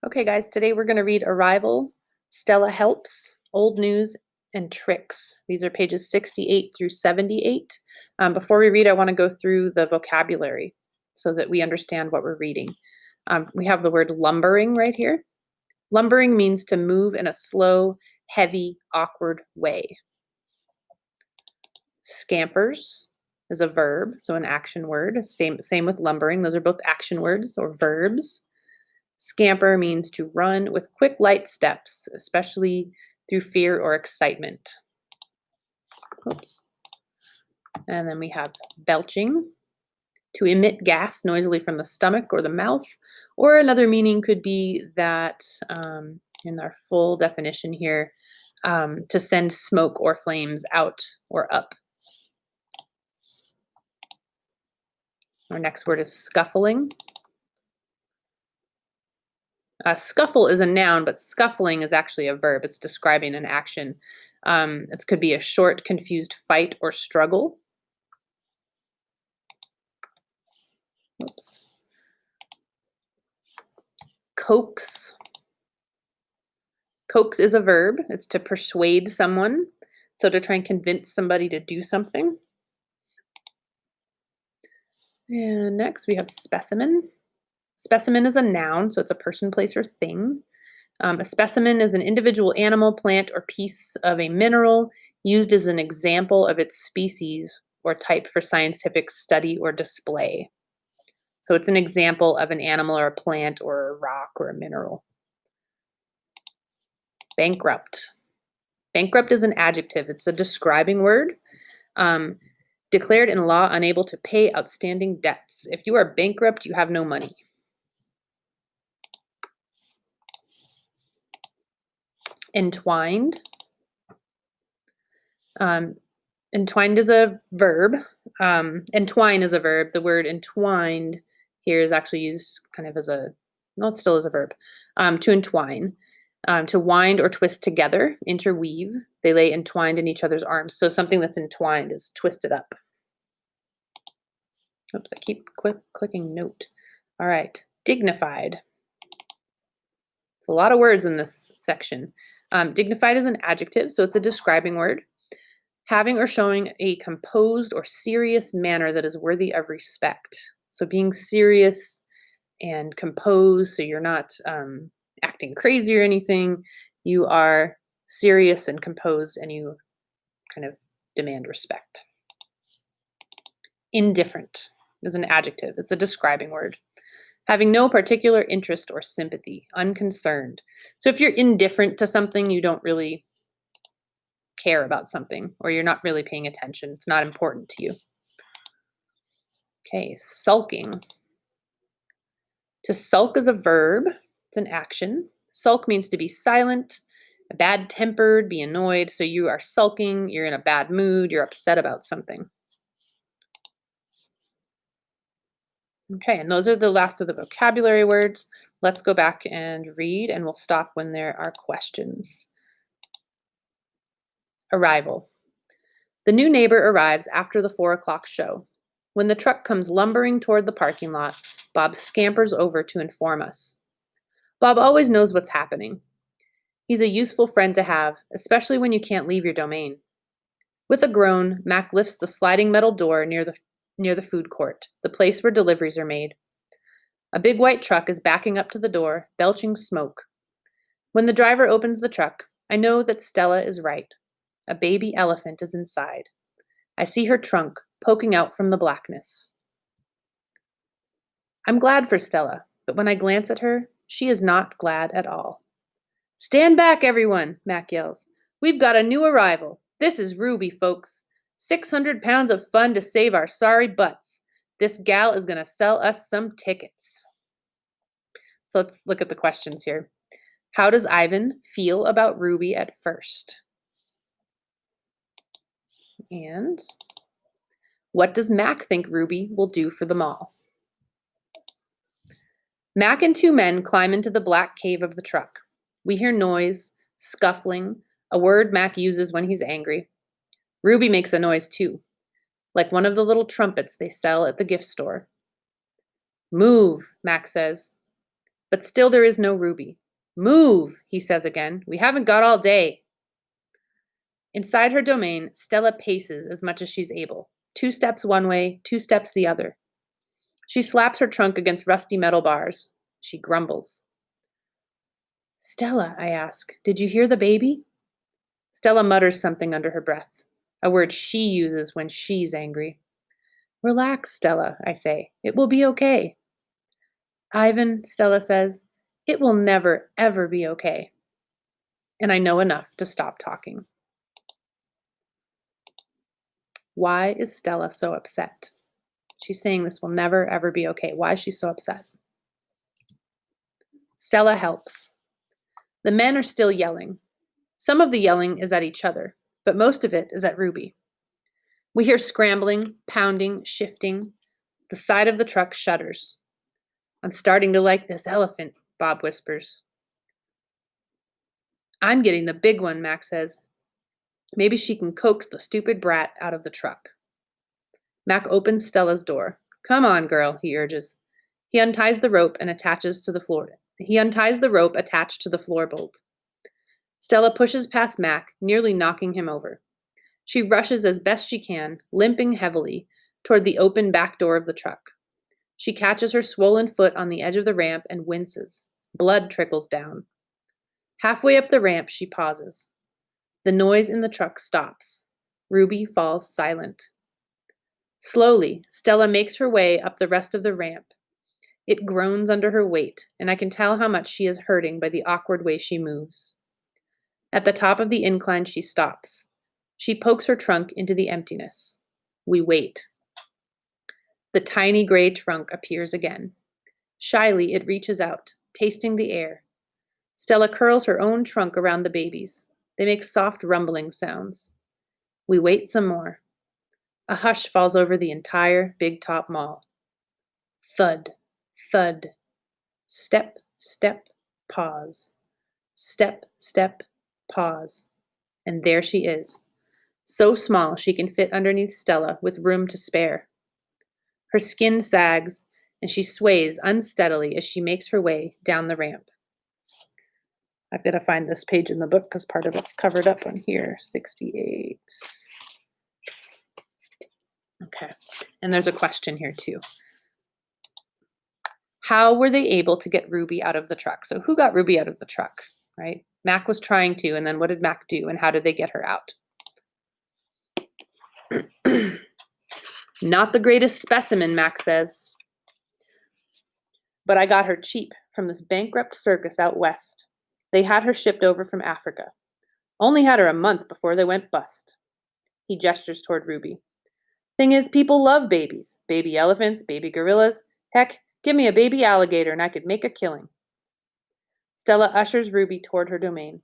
Okay, guys, today we're going to read Arrival, Stella Helps, Old News, and Tricks. These are pages 68 through 78. Before we read, I want to go through the vocabulary so that we understand what we're reading. We have the word lumbering right here. Lumbering means to move in a slow, heavy, awkward way. Scampers is a verb, so an action word. Same with lumbering. Those are both action words or verbs. Scamper means to run with quick, light steps, especially through fear or excitement. Oops. And then we have belching, to emit gas noisily from the stomach or the mouth. Or another meaning could be that, in our full definition here, to send smoke or flames out or up. Our next word is scuffling. Scuffle is a noun, but scuffling is actually a verb. It's describing an action. It could be a short, confused fight or struggle. Oops. Coax. Coax is a verb. It's to persuade someone. So to try and convince somebody to do something. And next we have specimen. Specimen is a noun, so it's a person, place, or thing. A specimen is an individual animal, plant, or piece of a mineral used as an example of its species or type for scientific study or display. So it's an example of an animal or a plant or a rock or a mineral. Bankrupt. Bankrupt is an adjective. It's a describing word. Declared in law unable to pay outstanding debts. If you are bankrupt, you have no money. Entwined. Entwined is a verb. Entwine is a verb. The word entwined here is actually used kind of as a, well, it still is a verb, to entwine. To wind or twist together, interweave. They lay entwined in each other's arms. So something that's entwined is twisted up. Oops, I keep clicking note. All right, dignified. There's a lot of words in this section. Dignified is an adjective, so it's a describing word. Having or showing a composed or serious manner that is worthy of respect. So being serious and composed, so you're not acting crazy or anything. You are serious and composed, and you kind of demand respect. Indifferent is an adjective. It's a describing word. Having no particular interest or sympathy, unconcerned. So if you're indifferent to something, you don't really care about something, or you're not really paying attention. It's not important to you. Okay, sulking. To sulk is a verb. It's an action. Sulk means to be silent, bad-tempered, be annoyed. So you are sulking, you're in a bad mood, you're upset about something. Okay, and those are the last of the vocabulary words. Let's go back and read, and we'll stop when there are questions. Arrival. The new neighbor arrives after the 4 o'clock show. When the truck comes lumbering toward the parking lot, Bob scampers over to inform us. Bob always knows what's happening. He's a useful friend to have, especially when you can't leave your domain. With a groan, Mac lifts the sliding metal door near the food court, the place where deliveries are made. A big white truck is backing up to the door, belching smoke. When the driver opens the truck, I know that Stella is right. A baby elephant is inside. I see her trunk poking out from the blackness. I'm glad for Stella, but when I glance at her, she is not glad at all. Stand back, everyone, Mac yells. We've got a new arrival. This is Ruby, folks. 600 pounds of fun to save our sorry butts. This gal is going to sell us some tickets. So let's look at the questions here. How does Ivan feel about Ruby at first? And what does Mac think Ruby will do for the mall? Mac and 2 men climb into the black cave of the truck. We hear noise, scuffling, a word Mac uses when he's angry. Ruby makes a noise too, like one of the little trumpets they sell at the gift store. Move, Mac says. But still there is no Ruby. Move, he says again. We haven't got all day. Inside her domain, Stella paces as much as she's able. 2 steps one way, 2 steps the other. She slaps her trunk against rusty metal bars. She grumbles. Stella, I ask, did you hear the baby? Stella mutters something under her breath, a word she uses when she's angry. Relax, Stella, I say. It will be okay. Ivan, Stella says, it will never, ever be okay. And I know enough to stop talking. Why is Stella so upset? She's saying this will never, ever be okay. Why is she so upset? Stella helps. The men are still yelling. Some of the yelling is at each other, but most of it is at Ruby. We hear scrambling, pounding, shifting. The side of the truck shudders. I'm starting to like this elephant, Bob whispers. I'm getting the big one, Mac says. Maybe she can coax the stupid brat out of the truck. Mac opens Stella's door. Come on, girl, he urges. He unties the rope and attaches to the floor. He unties the rope attached to the floor bolt. Stella pushes past Mac, nearly knocking him over. She rushes as best she can, limping heavily, toward the open back door of the truck. She catches her swollen foot on the edge of the ramp and winces. Blood trickles down. Halfway up the ramp, she pauses. The noise in the truck stops. Ruby falls silent. Slowly, Stella makes her way up the rest of the ramp. It groans under her weight, and I can tell how much she is hurting by the awkward way she moves. At the top of the incline, she stops. She pokes her trunk into the emptiness. We wait. The tiny gray trunk appears again. Shyly, it reaches out, tasting the air. Stella curls her own trunk around the baby's. They make soft rumbling sounds. We wait some more. A hush falls over the entire Big Top Mall. Thud, thud. Step, step, pause. Step, step, pause. And there she is. So small she can fit underneath Stella with room to spare. Her skin sags, and she sways unsteadily as she makes her way down the ramp. I've got to find this page in the book because part of it's covered up on here. 68. Okay. And there's a question here too. How were they able to get Ruby out of the truck? So who got Ruby out of the truck, right? Mac was trying to, and then what did Mac do, and how did they get her out? Not the greatest specimen, Mac says. But I got her cheap from this bankrupt circus out west. They had her shipped over from Africa. Only had her a month before they went bust. He gestures toward Ruby. Thing is, people love babies. Baby elephants, baby gorillas. Heck, give me a baby alligator and I could make a killing. Stella ushers Ruby toward her domain.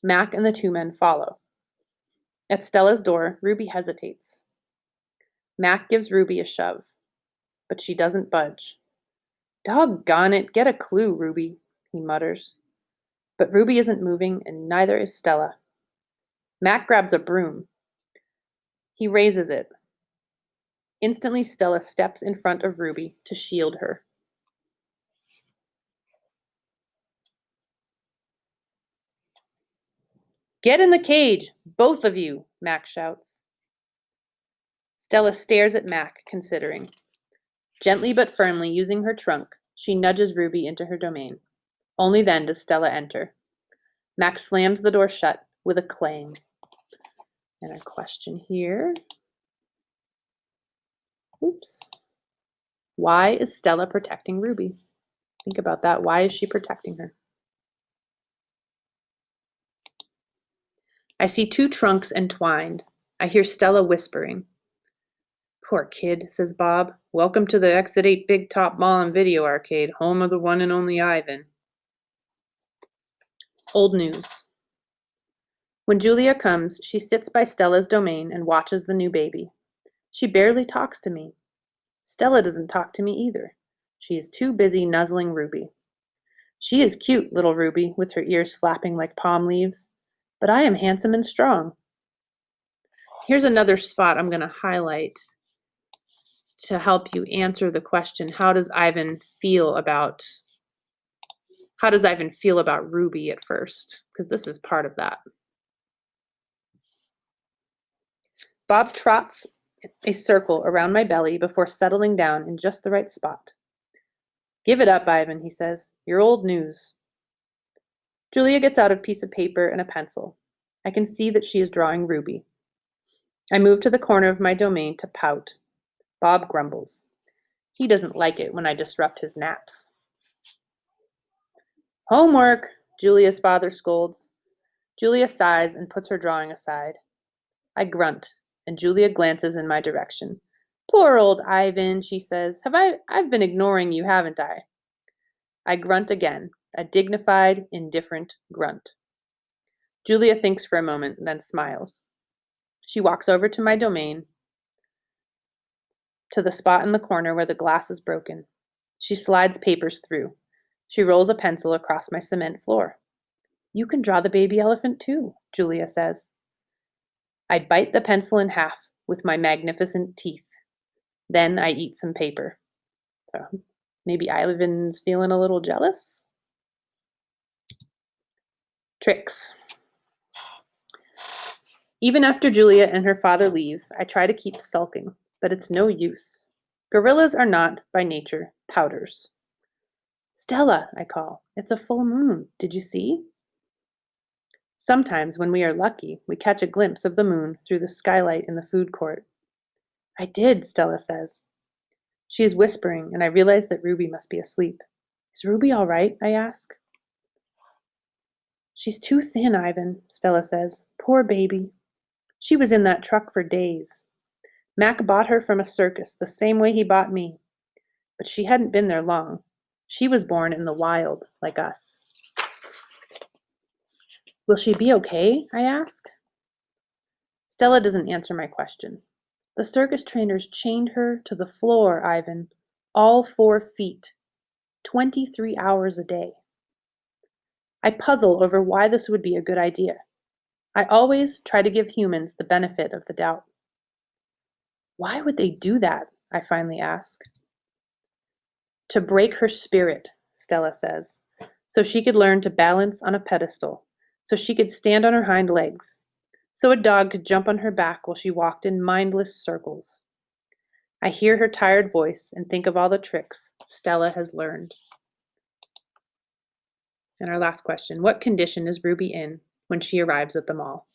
Mac and the 2 men follow. At Stella's door, Ruby hesitates. Mac gives Ruby a shove, but she doesn't budge. Doggone it, get a clue, Ruby, he mutters. But Ruby isn't moving, and neither is Stella. Mac grabs a broom. He raises it. Instantly, Stella steps in front of Ruby to shield her. Get in the cage, both of you, Mac shouts. Stella stares at Mac, considering. Gently but firmly using her trunk, she nudges Ruby into her domain. Only then does Stella enter. Mac slams the door shut with a clang. And a question here. Oops. Why is Stella protecting Ruby? Think about that. Why is she protecting her? I see 2 trunks entwined. I hear Stella whispering. Poor kid, says Bob. Welcome to the Exit 8 Big Top Mall and Video Arcade, home of the one and only Ivan. Old news. When Julia comes, she sits by Stella's domain and watches the new baby. She barely talks to me. Stella doesn't talk to me either. She is too busy nuzzling Ruby. She is cute, little Ruby, with her ears flapping like palm leaves, but I am handsome and strong. Here's another spot I'm going to highlight to help you answer the question, how does Ivan feel about How does Ivan feel about Ruby at first? Because this is part of that. Bob trots a circle around my belly before settling down in just the right spot. Give it up, Ivan, he says. You're old news. Julia gets out a piece of paper and a pencil. I can see that she is drawing Ruby. I move to the corner of my domain to pout. Bob grumbles. He doesn't like it when I disrupt his naps. Homework, Julia's father scolds. Julia sighs and puts her drawing aside. I grunt, and Julia glances in my direction. Poor old Ivan, she says. I've been ignoring you, haven't I? I grunt again, a dignified, indifferent grunt. Julia thinks for a moment, then smiles. She walks over to my domain, to the spot in the corner where the glass is broken. She slides papers through. She rolls a pencil across my cement floor. You can draw the baby elephant too, Julia says. I bite the pencil in half with my magnificent teeth. Then I eat some paper. So maybe Ivan's feeling a little jealous. Tricks. Even after Julia and her father leave, I try to keep sulking, but it's no use. Gorillas are not, by nature, pouters. Stella, I call. It's a full moon. Did you see? Sometimes, when we are lucky, we catch a glimpse of the moon through the skylight in the food court. I did, Stella says. She is whispering, and I realize that Ruby must be asleep. Is Ruby all right? I ask. She's too thin, Ivan, Stella says. Poor baby. She was in that truck for days. Mac bought her from a circus the same way he bought me. But she hadn't been there long. She was born in the wild, like us. Will she be okay? I ask. Stella doesn't answer my question. The circus trainers chained her to the floor, Ivan, all 4 feet, 23 hours a day. I puzzle over why this would be a good idea. I always try to give humans the benefit of the doubt. Why would they do that? I finally ask. To break her spirit, Stella says, so she could learn to balance on a pedestal, so she could stand on her hind legs, so a dog could jump on her back while she walked in mindless circles. I hear her tired voice and think of all the tricks Stella has learned. And our last question, what condition is Ruby in when she arrives at the mall?